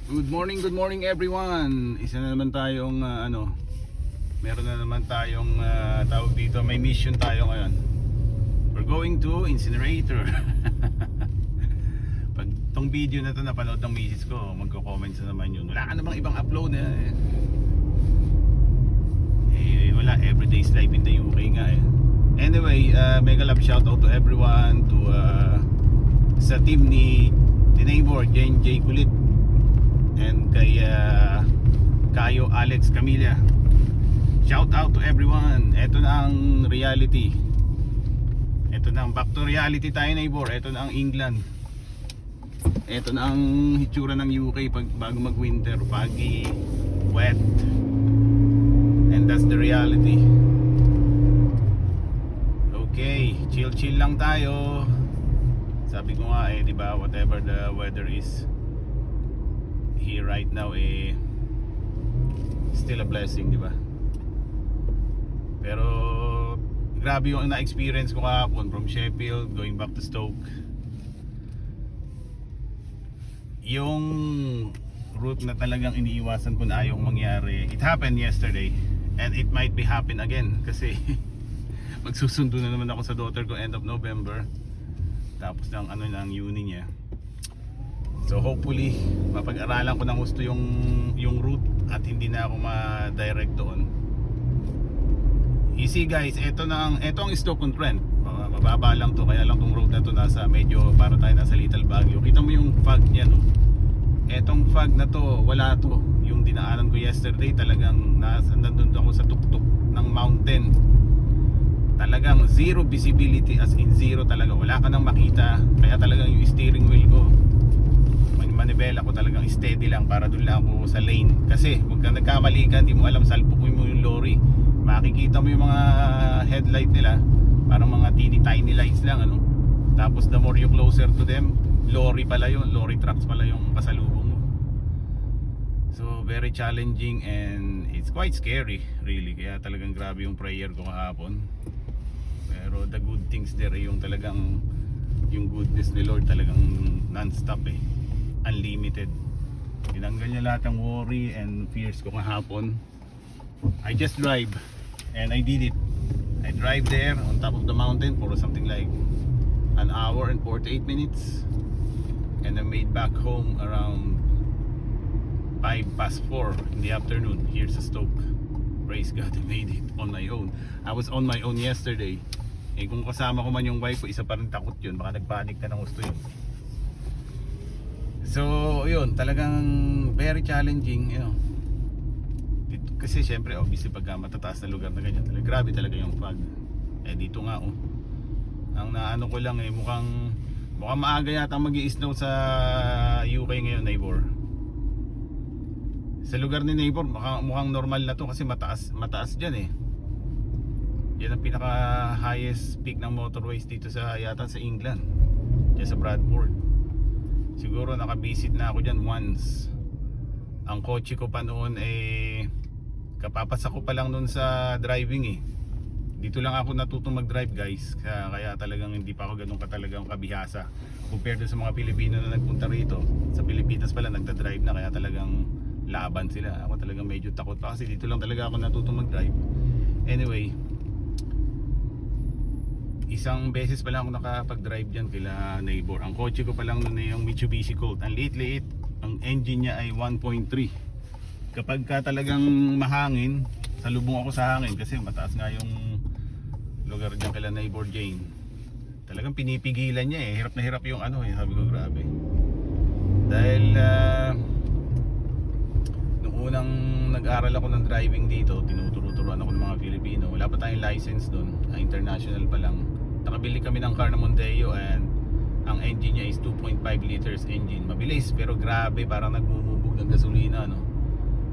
Good morning everyone. Isa na naman tayong meron na naman tayong tawag dito, may mission tayo ngayon. We're going to incinerator. Pag tong video na to napanood ng misis ko, magko-comments na naman yun. Wala ka namang ibang upload wala, everyday's life in the UK nga eh. Anyway, mega love shoutout to everyone, to sa team ni neighbor Jane J. Kulit, and kay Kayo Alex Camilla. Shout out to everyone. Ito na ang reality. Ito na ang back to reality tayo, neighbor. Ito na ang England. Ito na ang hitsura ng UK bago mag winter. Foggy, wet, and that's the reality. Okay, chill lang tayo. Sabi ko nga di ba, whatever the weather is here right now still a blessing, di ba? Pero grabe yung na-experience ko kahapon from Sheffield going back to Stoke. Yung route na talagang iniiwasan ko na ayaw mangyari, it happened yesterday and it might be happen again kasi magsusundo na naman ako sa daughter ko end of November, tapos ng ng uni niya. So hopefully mapag-aralan ko ng gusto yung route at hindi na ako ma-direct doon. Easy guys, ito ang Stoke-on-Trent. Mababa lang to, kaya lang tong road na to nasa medyo para tayo nasa Little Baguio. Kita mo yung fog niya, no? Etong fog na to, wala to. Yung dinaanan ko yesterday, talagang nandun ako sa tuktok ng mountain. Talagang zero visibility, as in zero talaga. Wala ka nang makita. Kaya talagang yung steering wheel ko, manibela ko talagang steady lang para doon lang ako sa lane. Kasi huwag kang nagkamali ka, hindi mo alam, salpukin mo yung lorry. Makikita mo yung mga headlight nila, parang mga tiny lights lang, tapos the more you closer to them, lorry pala yun, lorry trucks pala yung kasalubong mo. So very challenging and it's quite scary really. Kaya talagang grabe yung prayer ko kahapon. Pero the good things there yung talagang yung goodness ni Lord talagang non-stop unlimited. Tinanggal niya lahat ng worry and fears ko kahapon. I just drive and I did it. I drive there on top of the mountain for something like an hour and 48 minutes, and I made back home around 4:05 in the afternoon here sa Stoke. Praise God, I made it on my own. I was on my own yesterday. Kung kasama ko man yung wife ko, isa pa rin takot yun, baka nagpanik ka ng gusto yun. So yun, talagang very challenging, kasi syempre obviously pagka matataas na lugar na ganyan, grabe talaga yung fog. Dito nga ang naano ko lang mukhang maaga yata mag-i-snow sa UK ngayon, neighbor. Sa lugar ni neighbor mukhang normal na to kasi mataas dyan yan ang pinaka highest peak ng motorways dito sa yata sa England, dyan sa Bradford. Siguro nakabisit na ako dyan once. Ang kotse ko pa noon kapapasa ko pa lang noon sa driving Dito lang ako natutong mag-drive guys. Kaya talagang hindi pa ako ganun katalagang kabihasa compared sa mga Pilipino na nagpunta rito. Sa Pilipinas pala nagda-drive na, kaya talagang laban sila. Ako talagang medyo takot pa kasi dito lang talaga ako natutong mag-drive. Anyway, isang beses pa lang ako nakapag-drive dyan kila neighbor. Ang kotse ko pa lang noon yung Mitsubishi Colt. Ang liit. Ang engine niya ay 1.3. Kapag ka talagang mahangin, salubong ako sa hangin kasi mataas nga yung lugar dyan kila neighbor Jane. Talagang pinipigilan niya Hirap na hirap yung sabi ko grabe. Dahil nung unang nag-aral ako ng driving dito, tinuturo-turuan ako ng mga Pilipino. Wala pa tayong license doon, international pa lang. Nakabili kami ng car na Mondeo and ang engine niya is 2.5 liters engine. Mabilis pero grabe, parang nagmumubog ng gasolina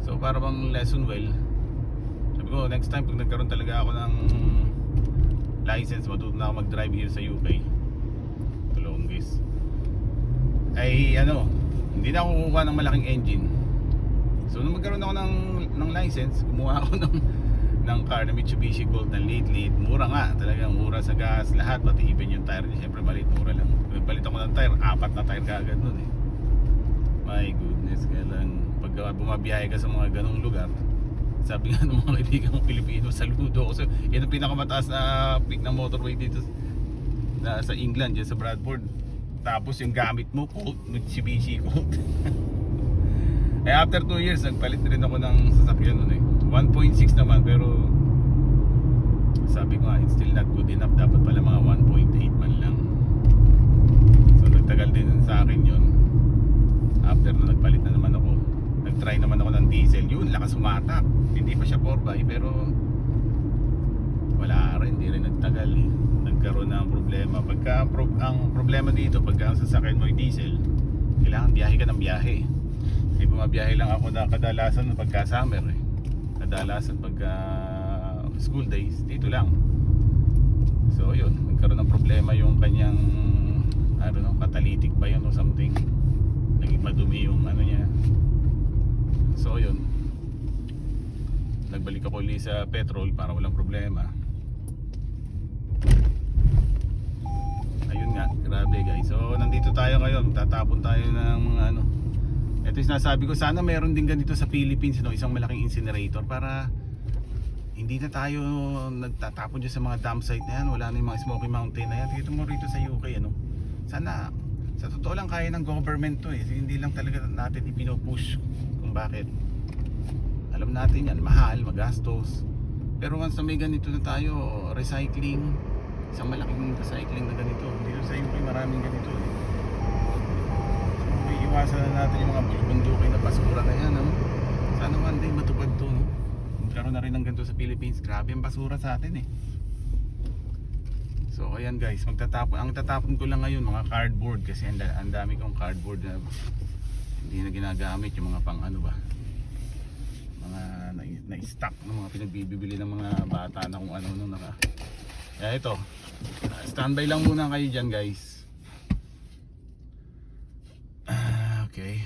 So para bang lesson well. Sabi ko next time pag nagkaroon talaga ako ng license, matuto na ako mag-drive here sa UK. Tulongis. Hindi na ako kukuha ng malaking engine. So nung magkaroon ako ng license, kumuha ako ng car na Mitsubishi Colt na liit. Mura nga, talagang mura sa gas, lahat, pati even yung tire niya, syempre maliit, mura lang. Nagpalit ako ng tire, 4 na tire kaagad nun My goodness, kaya lang pag bumabiyahe ka sa mga ganong lugar, sabi nga ng mga kaibigan kong Pilipino, saludo ako. So, yan ang pinakamataas na peak ng motorway dito sa England, dyan sa Bradford. Tapos yung gamit mo, coat, Mitsubishi coat. Eh after 2 years, nagpalit rin ako ng sasakyan nun eh. 1.6 naman, pero sabi ko nga, it's still not good enough. Dapat pala mga 1.8 man lang. So nagtagal din sa akin yun. After na nagpalit na naman ako, nag-try naman ako ng diesel. Yun, lakas sumatak. Hindi pa siya 4x, pero wala rin, hindi rin nagtagal eh. Nagkaroon ng problema. Ang problema dito, pagka ang sasakyan mo ay diesel, kailangan biyahe ka ng biyahe. Hindi bumabiyahe lang ako na kadalasan pagka summer eh. Kadalasan pagka school days, dito lang. So yun, nagkaroon ng problema yung kanyang, I don't know, catalytic ba yun o something. Naging madumi yung ano niya. So yun, nagbalik ako ulit sa petrol para walang problema. Ayun nga, grabe guys. So nandito tayo ngayon, tatapon tayo ng ano. Ito yung sinasabi ko, sana meron din ganito sa Philippines, no? Isang malaking incinerator para hindi na tayo nagtatapon dyan sa mga dump site na yan. Wala na yung mga Smoky Mountain na yan. Dito mo rito sa UK, ano? Sana, sa totoo lang kaya ng government to eh. Hindi lang talaga natin ipinopush kung bakit. Alam natin yan, mahal, magastos. Pero once na may ganito na tayo, recycling, isang malaking recycling na ganito. Dito sa UK maraming ganito eh. So, iwasan na natin yung mga bundukin na basura na yan, no? Sana one day matupad to, no? Magkaroon na rin ng ganito sa Philippines. Grabe ang basura sa atin eh. So ayan guys, ang tatapon ko lang ngayon mga cardboard, kasi ang dami kong cardboard na hindi na ginagamit, yung mga pang ano ba, mga na-stock ng mga pinagbibili ng mga bata na kung ano nung naka. Kaya ito, standby lang muna kayo dyan guys. Okay.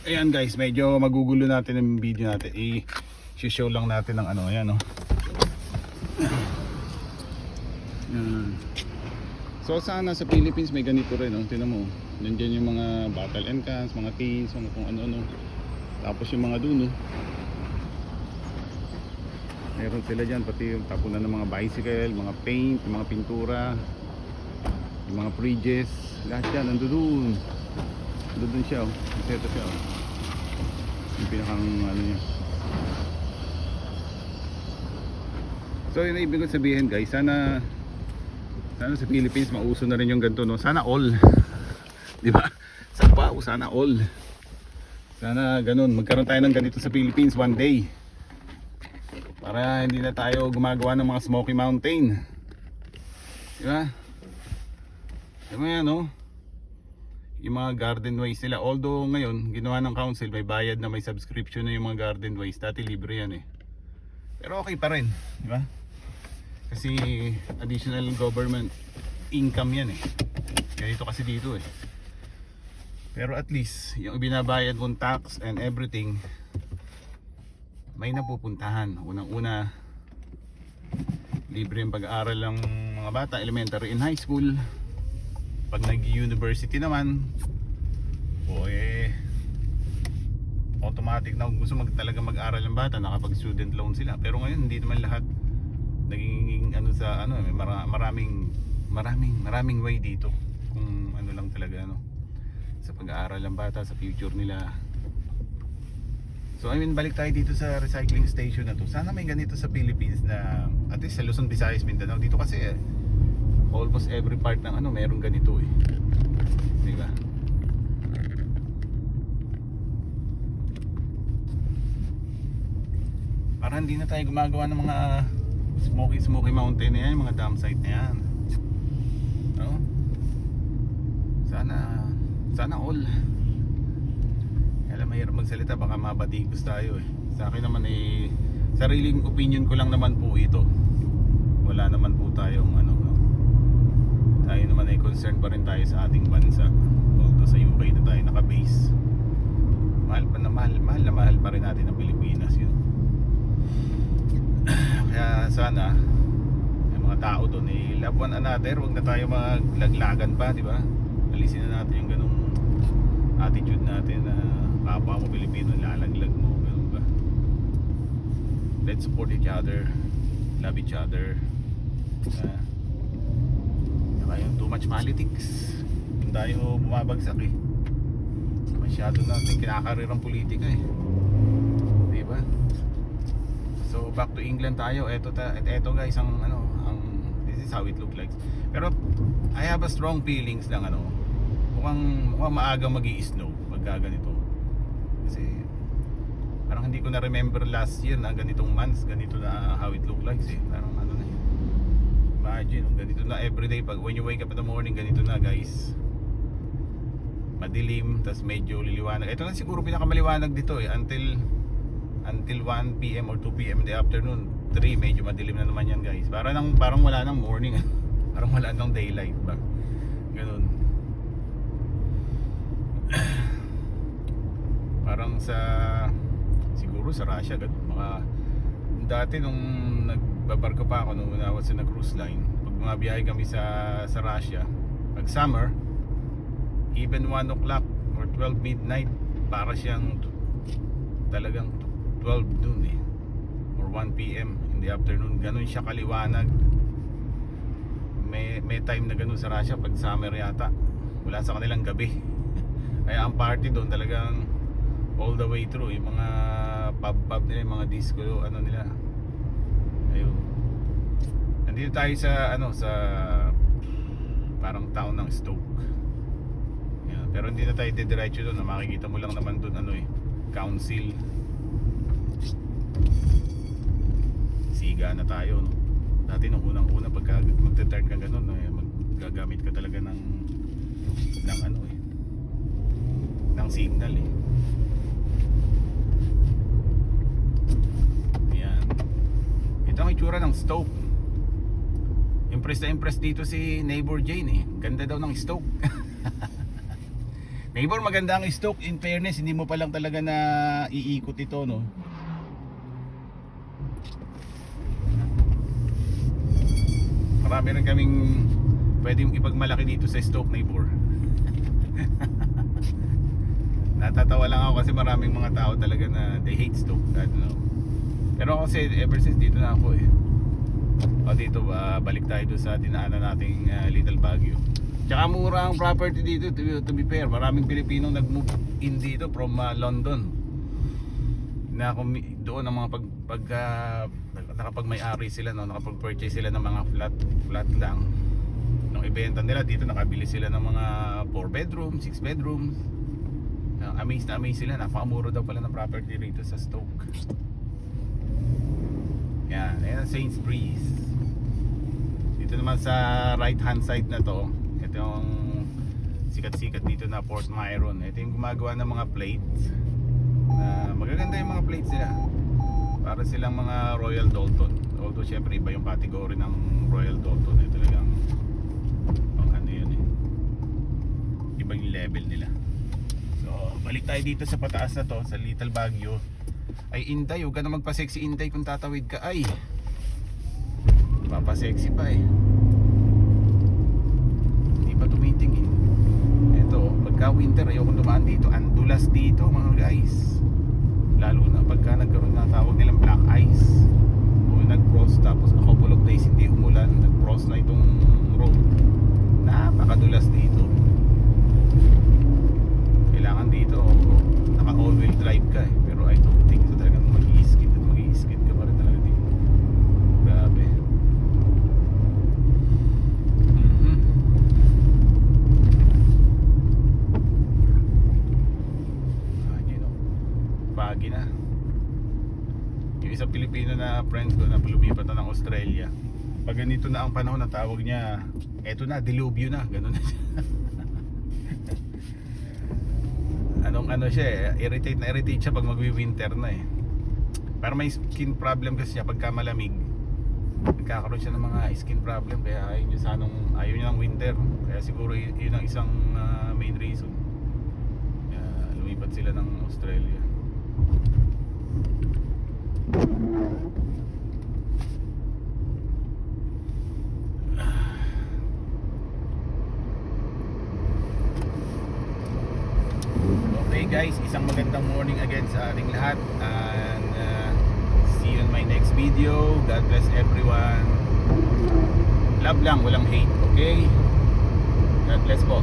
Ayan guys, medyo magugulo natin yung video natin. I-show lang natin ng ano, ayan oh. So sana sa Philippines may ganito rin, oh. Tingnan mo. Nandiyan yung mga bottle and cans, mga tins, mga kung ano-ano. Tapos yung mga duno. Meron sila dyan, pati yung tapunan ng mga bicycle, mga paint, yung mga pintura, yung mga fridges, lahat yan, nandun. Nandun siya, oh. Ito siya, oh. Yung pinakang ano niya. So yun ang ibig ko sabihin guys, sana sa Philippines mauso na rin yung ganito, no? Sana all. Di ba? Sana all. Sana ganun, magkaroon tayo ng ganito sa Philippines one day. Para hindi na tayo gumagawa ng mga Smoky Mountain. Di ba? Di ba yan, no? Yung mga garden ways nila, although ngayon ginawa ng council, may bayad na, may subscription na yung mga garden ways. Dati libre yan eh. Pero okay pa rin, di ba? Kasi additional government income yan eh. Ganito kasi dito eh. Pero at least yung binabayad mong tax and everything may napupuntahan. Unang-una, libre yung pag-aaral ng mga bata, elementary and high school. Pag nag-university naman, o automatic na gusto talaga mag-aral ng bata, nakapag-student loan sila. Pero ngayon hindi naman lahat naging ano sa ano, may maraming way dito kung ano lang talaga ano sa pag-aaral ng bata, sa future nila. So I mean, balik tayo dito sa recycling station na to. Sana may ganito sa Philippines na at least sa Luzon, Visayas, Mindanao. Dito kasi almost every part ng ano meron ganito eh. Di ba? Para hindi na tayo gumagawa ng mga Smoky Mountain na yan, mga dam site na yan. No? Sana all. Kaya mahirap magsalita, baka mabatikos tayo eh. Sa akin naman eh, sariling opinion ko lang naman po ito. Wala naman po tayong ano, no? Tayo naman ay concerned pa rin tayo sa ating bansa. Although sa UK na tayo naka-base, mahal pa rin natin ang Pilipinas yun. Kaya sana yung mga tao doon eh, love one another, wag na tayo maglaglagan pa, di ba? Alisin na natin yung ganung attitude natin na kapwa mo Pilipino, lalaglag mo, ganun ba? Let's support each other, love each other. Saka yung too much politics, hindi tayo bumabagsak eh. Masyado natin kinakarir ang politika eh, di ba? So back to England tayo. Eto guys, ang this is how it look like. Pero I have a strong feelings lang ano. Mukhang maaga magi-snow pagka ganito. Kasi parang hindi ko na remember last year na ganitong months, ganito na how it look like eh. Parang ano na yun. Imagine, ganito na everyday pag when you wake up in the morning, ganito na guys. Madilim, tas medyo liliwanag. Ito na siguro pinakamaliwanag dito eh until 1 PM or 2 PM in the afternoon. 3 medyo madilim na naman yan guys. Parang wala nang morning. Parang wala nang daylight ba. Ganun. Parang siguro sa Russia ganun. Dati nung nagbabarko pa ako nung I was in a cruise line, pag mga biyahe kami sa Russia, pag summer, even 1 o'clock or 12 midnight, para siyang talagang 12 noon eh, or 1 PM in the afternoon. Ganun siya kaliwanag. May time na ganun sa Russia pag summer yata. Wala sa kanilang gabi. Kaya ang party doon talagang all the way through. Yung mga pub nila, yung mga disco, ano nila. Ayun. Nandito tayo sa sa parang town ng Stoke. Yan. Pero hindi na tayo didiretso doon. Makikita mo lang naman doon council. Siga na tayo, no? Dati nung unang-una pagka magte-turn ka ganun, magagamit ka talaga ng signal eh. Ayan. Ito ang itsura ng Stoke. Impressed na impressed dito si neighbor Jane eh. Ganda daw ng Stoke. Neighbor, maganda ang Stoke. In fairness, hindi mo pa lang talaga na iikot ito, no? Marami rin kaming pwede yung ipagmalaki dito sa stoke neighbor. Natatawa lang ako kasi maraming mga tao talaga na they hate stoke, I don't know. Pero ako kasi ever since dito na ako eh. O dito balik tayo doon sa dinaanan nating Little Baguio. Tsaka mura ang property dito, to be fair. Maraming Pilipinong nag-move in dito from London. Na doon ang mga nakapag-may-ari sila, no, nakapag-purchase sila ng mga flat lang. Nung ibenta nila dito, nakabili sila ng mga 4 bedrooms, 6 bedrooms. Amazed na amazed sila, napakamura daw pala ng property rito sa Stoke. Yan, ayan ang Sainsbury's. Dito naman sa right hand side na to, ito yung sikat-sikat dito na Port Myron. Ito yung gumagawa ng mga plates. Magaganda yung mga plates nila. Para silang mga Royal Doulton. Although syempre iba yung category ng Royal Doulton. Talagang pang ano yun eh. Iba yung level nila. So balik tayo dito sa pataas na to, sa Little Baguio. Ay Inday, huwag ka na magpa-sexy Inday kung tatawid ka. Ay papasexy pa eh. Hindi pa tumitingin. Ito, pagka winter ayokong dumaan dito. Andulas dito mga guys. Lalo na pagka nagkaroon ng tawag nilang black ice o nag-frost, tapos a couple of days hindi umulan, nag-frost na itong road. Napakadulas dito. Kailangan dito naka all-wheel drive ka eh. Pero I don't think so talagang mag-i-skid at mag-i-skid ka pa rin talaga dito. Grabe. Pagi na. Yung isang Pilipino na friend ko na lumipat na ng Australia, pag ganito na ang panahon na tawag niya, eto na, dilubyo na, gano'n na siya. ano siya eh, irritate siya pag magwi-winter na eh. Pero may skin problem kasi siya pagka malamig. Nagkakaroon siya ng mga skin problem, kaya ayaw niya ng winter. Kaya siguro yun ang isang main reason. Kaya lumipat sila ng Australia. Okay guys, isang magandang morning again sa ating lahat, and see you in my next video. God bless everyone. Love lang, walang hate, okay? God bless po.